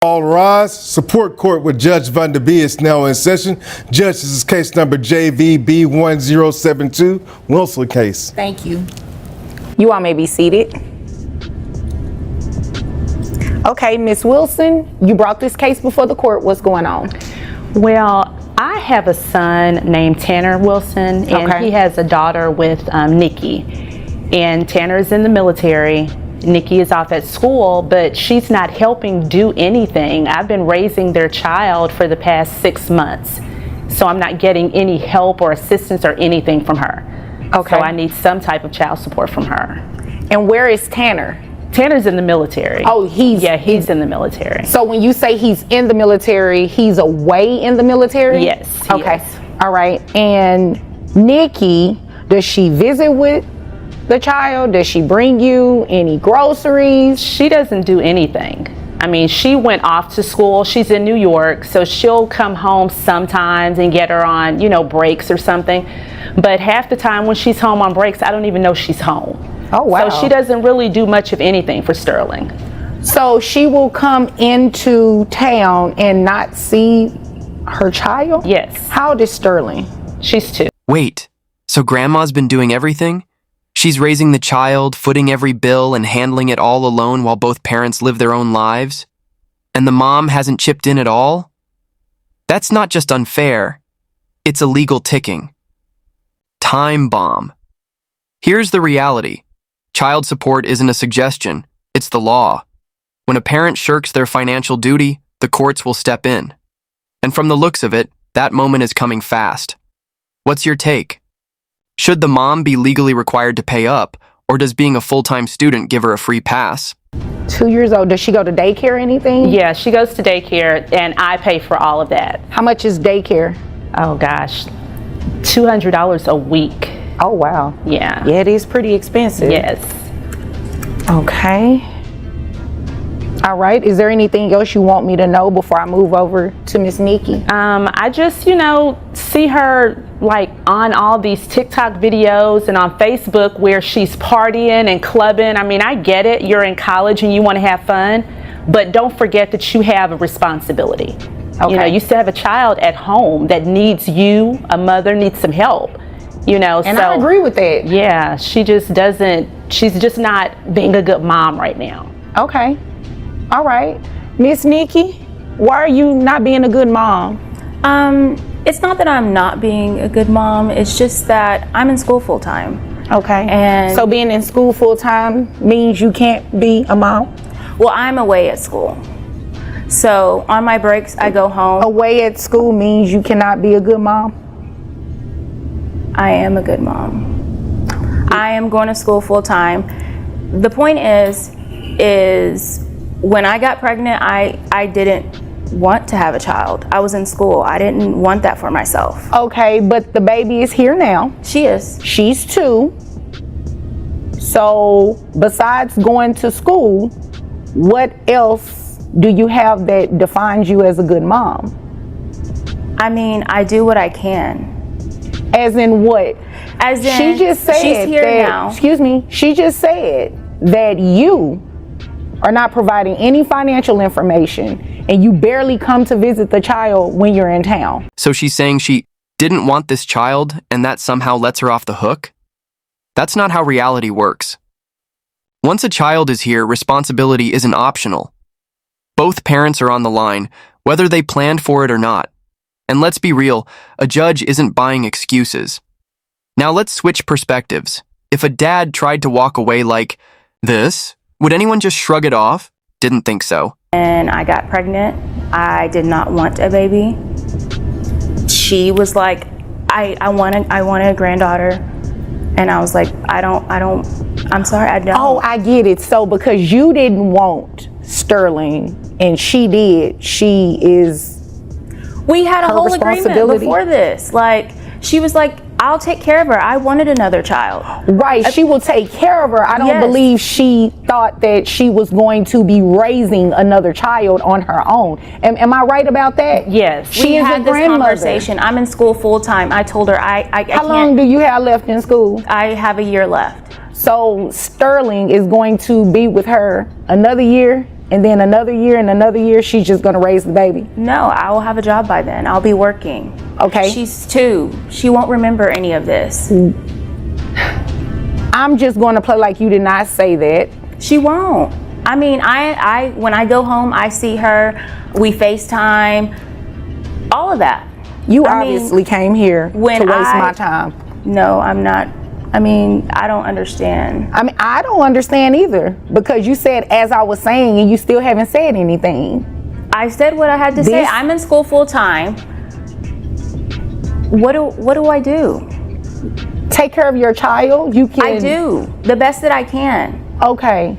All rise. Support court with Judge Van Der Bee is now in session. Judge, this is case number JVB1072, Wilson case. Thank you. You all may be seated. Okay, Ms. Wilson, you brought this case before the court. What's going on? Well, I have a son named Tanner Wilson, and he has a daughter with Nikki. And Tanner is in the military. Nikki is off at school, but she's not helping do anything. I've been raising their child for the past 6 months, so I'm not getting any help or assistance or anything from her. Okay. So I need some type of child support from her. And where is Tanner? Tanner's in the military. Oh, he's in the military. So when you say he's in the military, he's away in the military? Yes. Okay. All right. And Nikki, does she visit with the child? Does she bring you any groceries? She doesn't do anything. I mean, she went off to school. She's in New York, so she'll come home sometimes and get her on, breaks or something. But half the time when she's home on breaks, I don't even know she's home. Oh, wow. So she doesn't really do much of anything for Sterling. So she will come into town and not see her child? Yes. How old is Sterling? She's 2. Wait, so grandma's been doing everything? She's raising the child, footing every bill, and handling it all alone while both parents live their own lives? And the mom hasn't chipped in at all? That's not just unfair. It's illegal ticking. Time bomb. Here's the reality. Child support isn't a suggestion, it's the law. When a parent shirks their financial duty, the courts will step in. And from the looks of it, that moment is coming fast. What's your take? Should the mom be legally required to pay up, or does being a full-time student give her a free pass? 2 years old. Does she go to daycare or anything? Yeah, she goes to daycare, and I pay for all of that. How much is daycare? Oh, gosh. $200 a week. Oh, wow. Yeah. Yeah, it is pretty expensive. Yes. Okay. All right. Is there anything else you want me to know before I move over to Miss Nikki? I just, see her on all these TikTok videos and on Facebook where she's partying and clubbing. I mean, I get it. You're in college and you want to have fun, but don't forget that you have a responsibility. Okay. You still have a child at home that needs you. A mother needs some help. And I agree with that. Yeah, she's just not being a good mom right now. Okay. All right. Miss Nikki, why are you not being a good mom? It's not that I'm not being a good mom. It's just that I'm in school full time. Okay. And so being in school full time means you can't be a mom? Well, I'm away at school. So on my breaks, I go home. Away at school means you cannot be a good mom? I am a good mom. I am going to school full time. The point is when I got pregnant, I didn't want to have a child. I was in school. I didn't want that for myself. Okay, but the baby is here now. She is. She's 2. So besides going to school, what else do you have that defines you as a good mom? I mean, I do what I can. As in what? As in, she just said she's here now. Excuse me. She just said that you are not providing any financial information and you barely come to visit the child when you're in town. So she's saying she didn't want this child and that somehow lets her off the hook? That's not how reality works. Once a child is here, responsibility isn't optional. Both parents are on the line, whether they planned for it or not. And let's be real, a judge isn't buying excuses. Now let's switch perspectives. If a dad tried to walk away like this, would anyone just shrug it off? Didn't think so. And I got pregnant. I did not want a baby. She was like, I wanted a granddaughter. And I was like, I'm sorry, I don't. Oh, I get it. So because you didn't want Sterling and she did, we had a whole agreement before this. She was like, I'll take care of her. I wanted another child. Right, she will take care of her. I don't believe she thought that she was going to be raising another child on her own. Am I right about that? Yes. She is had a this grandmother. conversation. I'm in school full time. I told her I can't. How long do you have left in school? I have a year left. So Sterling is going to be with her another year? and then another year and another year she's just gonna raise the baby? No, I will have a job by then. I'll be working. Okay. She's 2. She won't remember any of this. I'm just gonna play like you did not say that. She won't. I mean, I when I go home, I see her, we FaceTime, all of that. You I mean, obviously came here to waste my time. No, I'm not. I mean, I don't understand. I mean, I don't understand either, because you said as I was saying and you still haven't said anything. I said what I had to say. I'm in school full time. What do I do? Take care of your child. You can. I do the best that I can. Okay.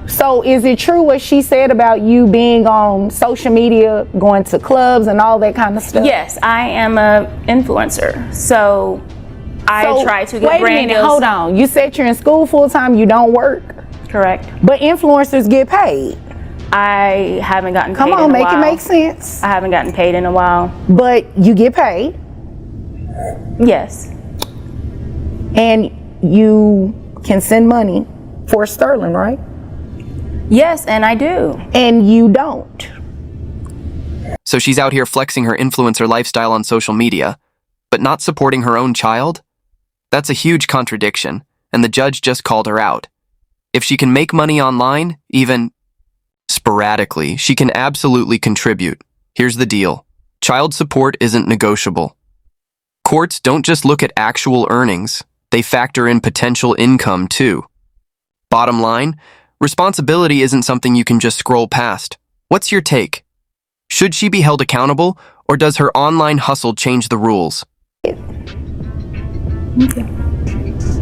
So is it true what she said about you being on social media, going to clubs and all that kind of stuff? Yes, I am a influencer. So I try to get wait brand a minute, deals. hold on. You said you're in school full time, you don't work, Correct. but influencers get paid. I haven't gotten paid Come on, in a make while. it make sense. I haven't gotten paid in a while. But you get paid Yes. and you can send money for sterling, right? Yes, and I do. And you don't. So she's out here flexing her influencer lifestyle on social media, but not supporting her own child? That's a huge contradiction, and the judge just called her out. If she can make money online, even sporadically, she can absolutely contribute. Here's the deal. Child support isn't negotiable. Courts don't just look at actual earnings, they factor in potential income too. Bottom line, responsibility isn't something you can just scroll past. What's your take? Should she be held accountable, or does her online hustle change the rules?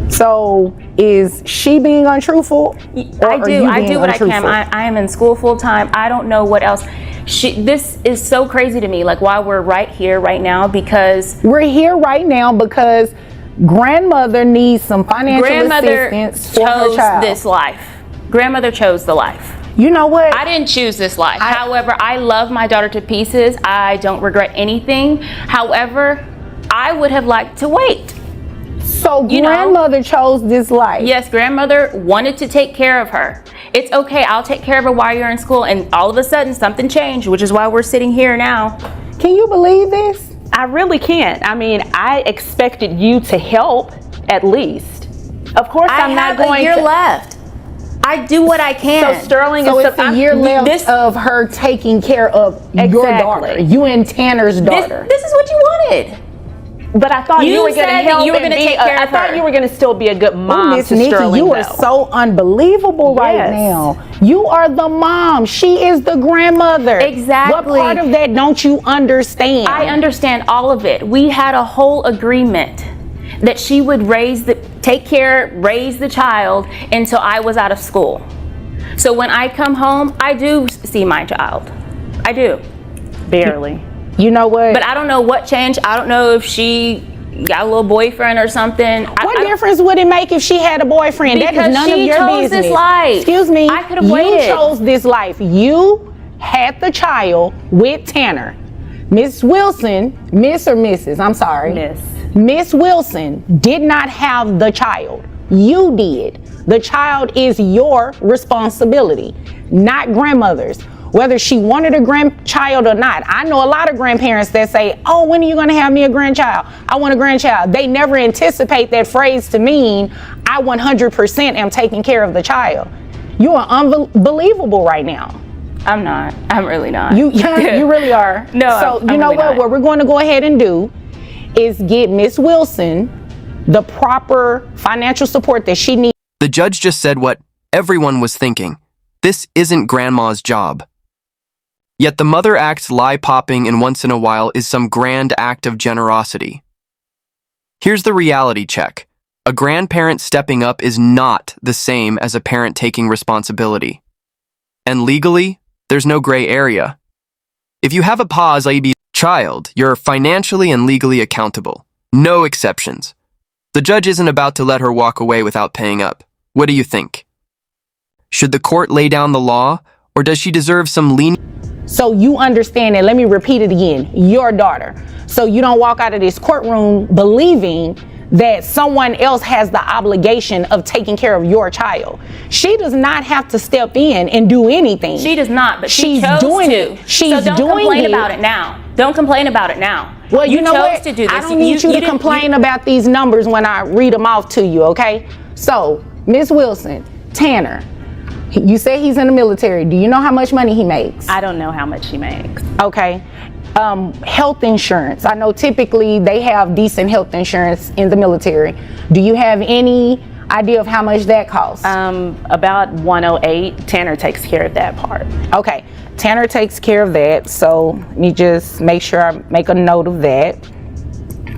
So is she being untruthful? I do what I can. I am in school full time. I don't know what else. This is so crazy to me, like why we're right here right now, because we're here right now because grandmother needs some financial assistance for her child. This life. Grandmother chose the life. You know what? I didn't choose this life. However, I love my daughter to pieces. I don't regret anything. However, I would have liked to wait. So grandmother chose this life. Yes, grandmother wanted to take care of her. It's okay, I'll take care of her while you're in school. And all of a sudden something changed, which is why we're sitting here now. Can you believe this? I really can't. I mean, I expected you to help at least. Of course, I'm not going to. I have a year left. I do what I can. So Sterling so is it's a year left of her taking care of your daughter. You and Tanner's daughter. This is what you wanted. But I thought you were going to help. You were going to take care of her. I thought you were going to still be a good mom Miss to Nikki, Sterling. you are so unbelievable right now. You are the mom. She is the grandmother. Exactly. What part of that don't you understand? I understand all of it. We had a whole agreement that she would raise the child until I was out of school. So when I come home, I do see my child. I do. Barely. You know what? But I don't know what changed. I don't know if she got a little boyfriend or something. What difference would it make if she had a boyfriend? That is none of your business. This life. Excuse me. I could have waited. You chose this life. You had the child with Tanner. Miss Wilson, Miss or Mrs.? I'm sorry. Miss Wilson did not have the child. You did. The child is your responsibility, not grandmother's. Whether she wanted a grandchild or not. I know a lot of grandparents that say, oh, when are you gonna have me a grandchild? I want a grandchild. They never anticipate that phrase to mean, I 100% am taking care of the child. You are unbelievable right now. I'm not. I'm really not. You really are. No, so I'm you know really what? not. What we're going to go ahead and do is get Miss Wilson the proper financial support that she needs. The judge just said what everyone was thinking. This isn't grandma's job. Yet the mother acts lie-popping and once in a while is some grand act of generosity. Here's the reality check. A grandparent stepping up is not the same as a parent taking responsibility. And legally, there's no gray area. If you have a pause baby child, you're financially and legally accountable. No exceptions. The judge isn't about to let her walk away without paying up. What do you think? Should the court lay down the law, or does she deserve some leniency? So you understand that, let me repeat it again, your daughter. So you don't walk out of this courtroom believing that someone else has the obligation of taking care of your child. She does not have to step in and do anything. She does not, but she She's chose doing to. it. She's so don't doing complain it. about it now. Don't complain about it now. Well, you know chose what? to do this. I don't need you to complain about these numbers when I read them off to you, okay? So, Ms. Wilson, Tanner, you say he's in the military. Do you know how much money he makes? I don't know how much she makes. Okay. Health insurance. I know typically they have decent health insurance in the military. Do you have any idea of how much that costs? About 108. Tanner takes care of that part. Okay. Tanner takes care of that. So let me just make sure I make a note of that.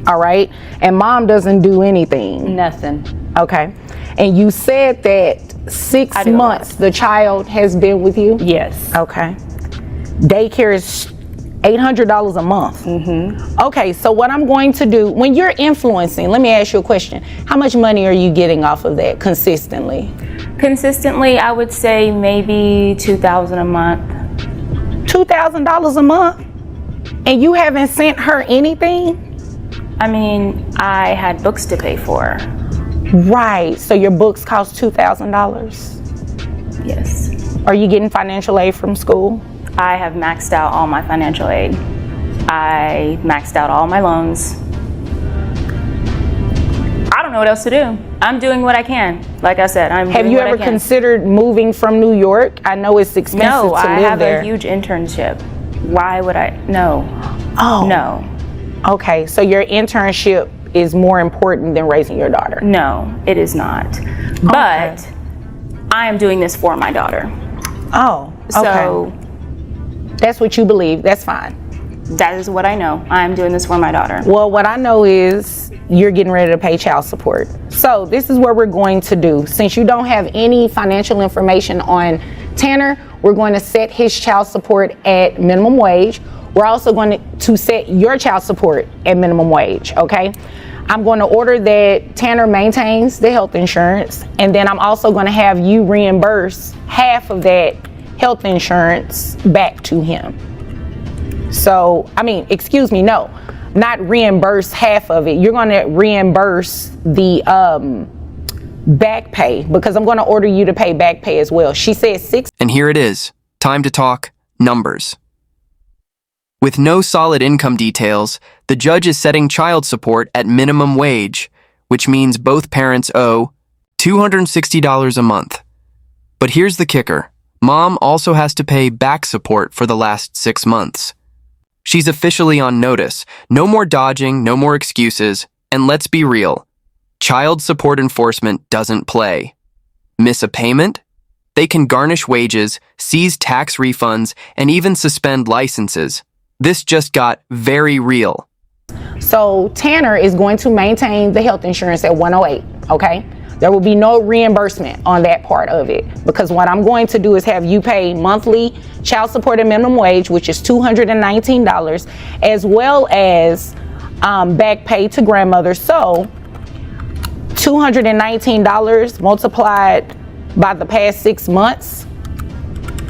All right. And mom doesn't do anything. Nothing. Okay. And you said that 6 months the child has been with you? Yes. Okay. Daycare is $800 a month. Okay, so what I'm going to do, when you're influencing, let me ask you a question. How much money are you getting off of that consistently? Consistently, I would say maybe $2,000 a month. $2,000 a month? And you haven't sent her anything? I mean, I had books to pay for. Right, so your books cost $2,000? Yes. Are you getting financial aid from school? I have maxed out all my financial aid. I maxed out all my loans. I don't know what else to do. I'm doing what I can. Like I said, I'm Have doing you what I ever can. considered moving from New York? I know it's expensive No, to I live have there. a huge internship. Why would I? No. Oh. No. Okay, so your internship is more important than raising your daughter. No, it is not. But I am doing this for my daughter. Oh, okay. So That's what you believe. That's fine. that is what I know. I am doing this for my daughter. Well, what I know is you're getting ready to pay child support. So this is what we're going to do. Since you don't have any financial information on Tanner, we're going to set his child support at minimum wage. We're also going to set your child support at minimum wage, okay? I'm going to order that Tanner maintains the health insurance, and then I'm also going to have you reimburse half of that health insurance back to him. So, excuse me, no, not reimburse half of it. You're going to reimburse the back pay, because I'm going to order you to pay back pay as well. She said six. And here it is. Time to talk numbers. With no solid income details, the judge is setting child support at minimum wage, which means both parents owe $260 a month. But here's the kicker. Mom also has to pay back support for the last 6 months. She's officially on notice. No more dodging, no more excuses, and let's be real. Child support enforcement doesn't play. Miss a payment? They can garnish wages, seize tax refunds, and even suspend licenses. This just got very real. So Tanner is going to maintain the health insurance at 108, okay? There will be no reimbursement on that part of it, because what I'm going to do is have you pay monthly child support at minimum wage, which is $219, as well as back pay to grandmother. So $219 multiplied by the past 6 months,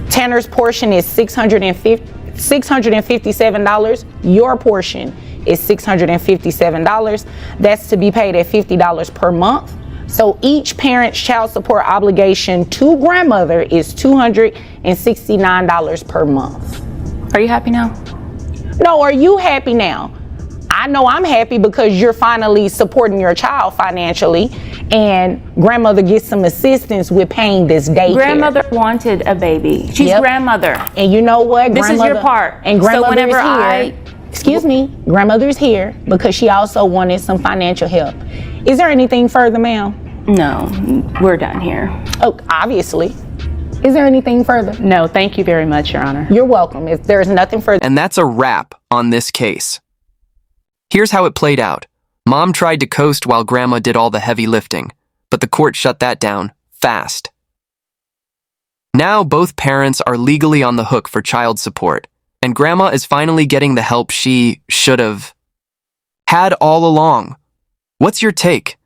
Tanner's portion is $657. Your portion is $657. That's to be paid at $50 per month. So each parent's child support obligation to grandmother is $269 per month. Are you happy now? No, are you happy now? I know I'm happy because you're finally supporting your child financially, and grandmother gets some assistance with paying this daycare. Grandmother wanted a baby. She's grandmother. And you know what? This is your part. And grandmother So whenever is here. Excuse me, grandmother's here because she also wanted some financial help. Is there anything further, ma'am? No, we're done here. Oh, obviously. Is there anything further? No, thank you very much, Your Honor. You're welcome. If there's nothing further. And that's a wrap on this case. Here's how it played out. Mom tried to coast while Grandma did all the heavy lifting, but the court shut that down fast. Now both parents are legally on the hook for child support, and Grandma is finally getting the help she should have had all along. What's your take?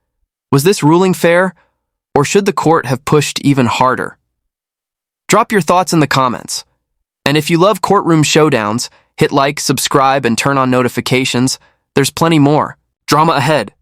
Was this ruling fair, or should the court have pushed even harder? Drop your thoughts in the comments. And if you love courtroom showdowns, hit like, subscribe, and turn on notifications. There's plenty more. Drama ahead.